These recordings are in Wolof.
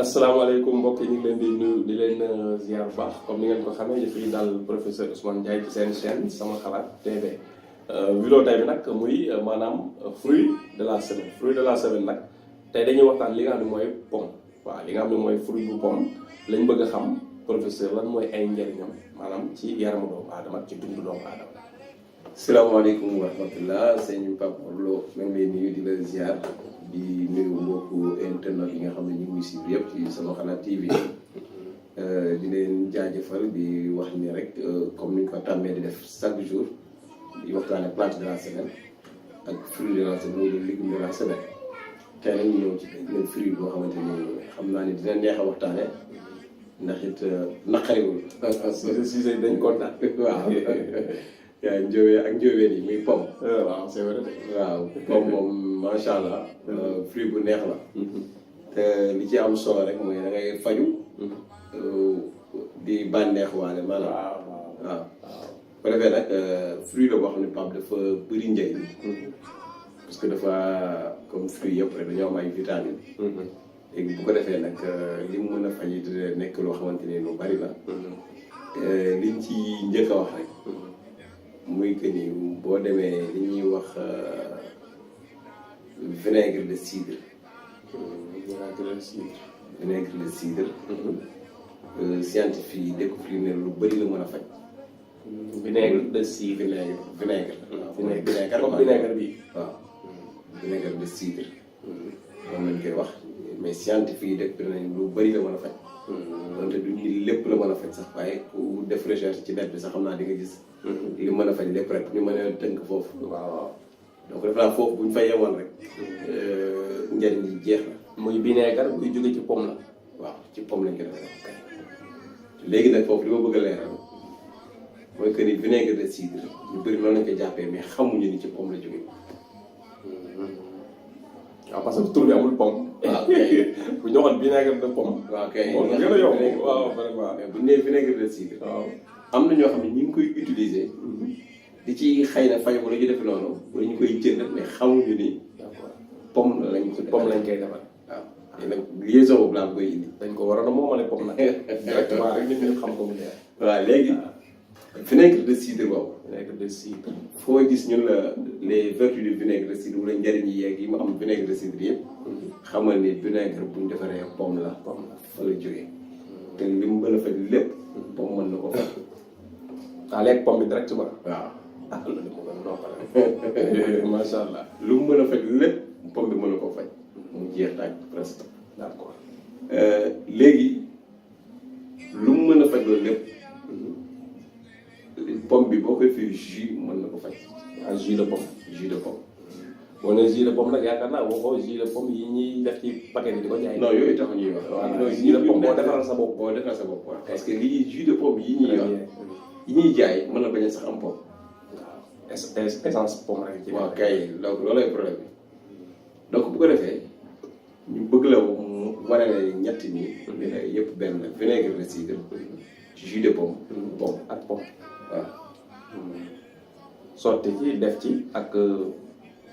asalaamaaleykum mbokk yi ñu ngi leen di nuyu di leen ziar bu baax comme ni ngeen ko xamee dafay dal professeur Ousmane Ndiaye ci seen chaîne sama xalaat TV. vidéo tey bi nag muy maanaam fruit de la semaine fruit de la semaine nag tey dañuy waxtaan li nga xam ne mooy pomme waaw li nga xam ne mooy fruit bu pomme lañ bëgg a xam professeur lan mooy ay njëriñam maanaam ci yaramu doomu aadama ak ci dundu doomu aadama. salaamaaleykum wa rahmatullah sëñ Pape Lo maa ngi lay nuyu di la ziar di nuyu mbokku internet yi nga xam ne ñu ngi suivre yëpp ci sama xalaat TV di leen jaajëfal di wax ni rek comme ni ñu ko tàmmee di def chaque jour di waxtaane plante de la semaine ak fruit de la semaine mooy le légume de la semaine tey nag ñu ñëw ci benn fruit boo xamante ni xam naa ni dina neex a waxtaane ndax it naqariwul. si dañ kontaan. waaw. yaa njóobee ak njóobeen yi muy pomme. waaw c'est vrai. waaw pomme moom macha allah. fruit bu neex la. te li ci am solo rek mooy da ngay faju di bànneex waale maanaam. waaw bu ko defee nag fruit la boo xam ne Pape dafa bëri njëriñ. parce que dafa comme fruit yëpp rek dañoo am ay vitamines. léegi bu ko defee nag li mu mën a faj it nekk loo xamante ni lu bari la. liñ ci njëkk a wax rek. muy que ni boo demee li ñuy wax vinaigre de cidre. vinaigre de cidre. scientifique yi découvrir ne lu bëri la mën a faj. vinaigre de cidre. vinaigre. comme vinaigre bi. waaw vinaigre de cidre. moom lañ koy wax mais scientifique yi découvrir nañ lu bëri la mën a faj. donte du ñu lépp la mën a faj sax waaye ku def recherche ci net bi sax xam naa di nga gis. li mën a faj lépp rek ñu mën a tënk foofu. waaw donc def naa foofu bu ñu fa yemoon rek njëriñ li jeex na. muy vinaigre buy jóge ci pomme la. waaw ci pomme lañ ko defee. léegi nag foofu li ma bëgg a leeral mooy que ni vinaigre de cidre ñu bëri noonu lañ ko jàppee mais xamuñu ni ci pomme la jógee. waaw parce que tur bi amul pomme. waaw kay bu ñu waxoon vinaigre de pomme. waaw kay moom gën a yomb waaw vraiment. mais bu ñu nee vinaigre de cidre. waaw am na ñoo xam ne ñu ngi koy utiliser. di ci xëy na fay wala ñu def noonu wala ñu koy jënd mais xamuñu ni. d'accord pomme la lañ ko pomme lañ koy defal. waaw te nag liaison boobu laa koy indi. dañ ko waroon a moomale pomme nag. directement rek nit ñi xam ko mu leer. waaw léegi vinaigre de cidre boobu. vinaigre de cidre. foo gis ñun la les vertus du vinaigre de cidre wala njëriñ yi yeeg yi mu am vinaigre de cidre yëpp. xamal ni vinaigre bu ñu defaree pomme la. pomme la fa la jógee. te li mu mën a faj lépp. pomme mën na ko faj. ah léegi pomme bi directement. waaw. ah loolu moo gën a noppale. macha allah. lu mu mën a faj lépp pomme bi mën na koo faj. mu jeex taaj presque. d'accord. léegi lu mu mën a faj loolu lépp. pomme bi boo koy fi jus mën na ko faj. ah jus de pomme. jus de pomme. boo nee jus de pomme nag yaakaar naa boo ko jus de pomme yi ñuy def ci paquet bi di ko jaay. non yooyu tax ñuy wax. waaw jus de pomme boo defaral sa bopp. boo defaral sa bopp waaw. parce que lii jus de pomme yi ñuy wax yi ñuy jaay mën na bañ a sax am pomme. waaw essence pomme rek ci. waaw kay donc loolooy problème bi donc bu ko defee ñu bëgg la wane ne ñett ñi. yëpp benn la vinaigre de cidre. jus de pomme. pomme ak pomme. waaw. sotti ci def ci ak.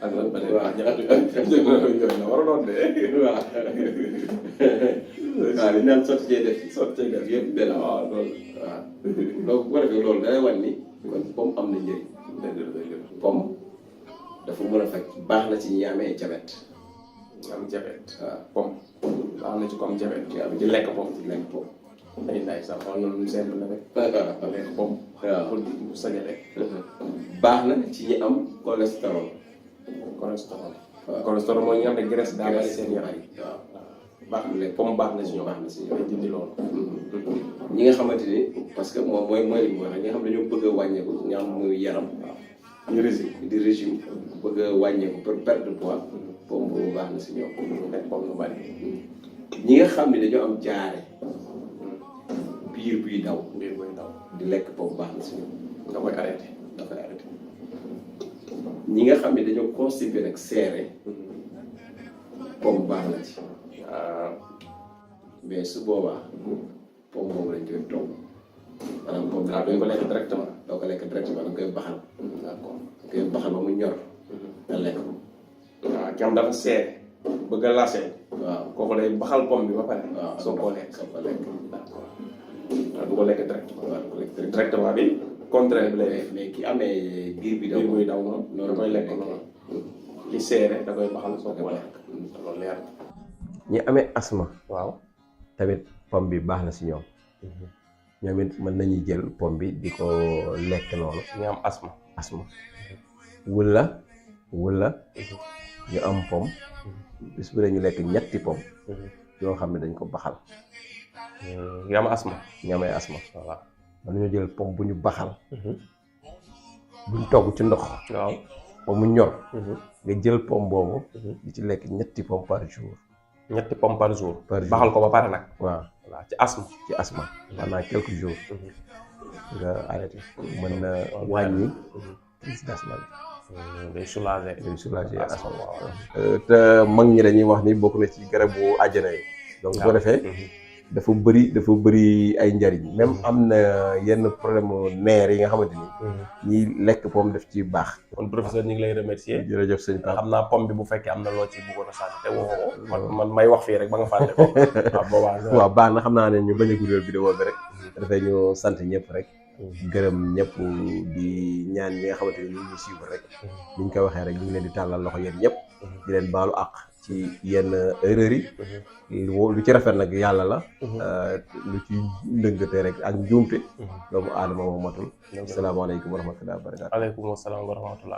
ak lan beneen waaw yooyu la war a doon de. waaw. waaw li ñu naan sotti cee def ci. sotti cee def yëpp benn waaw loolu. waaw donc bu ko defee loolu day wan ni kon pomme am na njëriñ. pomme dafa mën a faj baax na ci ñi amee jabet. am jabet. waaw pomme baax na ci comme jabet. waaw di lekk pomme. di lekk pomme. day naay sax xool na lu simple la rek. waaw lekk pomme. waaw pour mu sañ a lekk. baax na ci ñi am cholestérol. cholestérol. waaw cholestérol mooy ñi nga xam ne graisse daa bari seen yaram. waaw baax na pomme baax na si ñoom. baax na si ñoom. day dindi loolu. ñi nga xamante ni parce que moom mooy li mu wax ñi nga xam ne dañoo bëgg a wàññeeku ñi nga xam muy yaram. ñu régime. di régime bëgg a wàññeeku pour perte de poids. pomme boobu baax na si ñoom. lekk pomme lu bari. ñi nga xam ne dañoo am jaare. biir buy daw. mbir buy daw. di lekk pomme baax na si ñoom. nga koy arrêté. dafay arrêté. ñi nga xam ne dañoo constipé nag serré. pomme baax na ci. waaw. mais su boobaa. pomme boobu lañ koy togg. maanaam pomme ah duñ ko lekk directement. doo ko lekk directement da nga koy baxal. d'accord. da koy baxal ba mu ñor. nga lekk ko. waaw ki am dafa seere bëgg a lase waaw kooku day baxal pomme bi ba pare. waaw soo ko lekk. soo ko lekk. d'accord waaw du ko lekk directement. waaw du ko lekk direct. directement bi contraire bi lay def. mais ki amee biir bi daw. biir buy daw noonu da koy lekk noonu. li seere da koy baxal soo ko lekk. loolu leer na. ñi amee asma waaw. tamit pomme bi baax na si ñoom ñoom it mën nañuy jël pomme bi di ko lekk noonu ñu am asma. asma wala ñu am pomme bis bu dee ñu lekk ñetti pomme yoo xam ne dañ ko baxal ñu am asma. ñu amee asma voilà. mën nañu jël pomme bu ñu baxal buñ togg ci ndox waaw. ba mu ñor nga jël pomme boobu di ci lekk ñetti pomme par jour ñetti pomme par jour. par jour baxal ko ba pare nag. waaw voilà ci asma. ci asma pendant quelques jours nga arrêté mën na wàññi crise d'asma bi day soulager. day soulager asma waaw. te mag ñi dañuy wax ni bokk na ci garabu àjjana yi donc boo defee dafa bëri ay njariñ même am na yenn problème neer yi nga xamante ni ñiy lekk pomme def ci baax. kon professeur ñu ngi lay remercier. jërëjëf sëñ Pape. xam naa pomme bi bu fekkee am na loo ci bëggoon a sànni te woo man may wax fii rek ba nga fàtte ko. waaw boobaa. waaw baax na xam naa ne ñu bañ a guddal vidéo bi rek. dafay ñu sant ñëpp rek. gërëm ñëpp di ñaan ñi nga xamante ni ñu ngi suivre rek. ni ñu koy waxee rek ñu ngi leen di tàllal loxo yéen ñëpp. di leen baalu àq ci yenn erreurs yi. lu ci rafet nag yàlla la. lu ci ndëngate rek ak njuumte. doomu aadama moo matul. asalaamaaleykum wa rahmatulah wa barakaatu. aleykum salaam wa rahmatulah.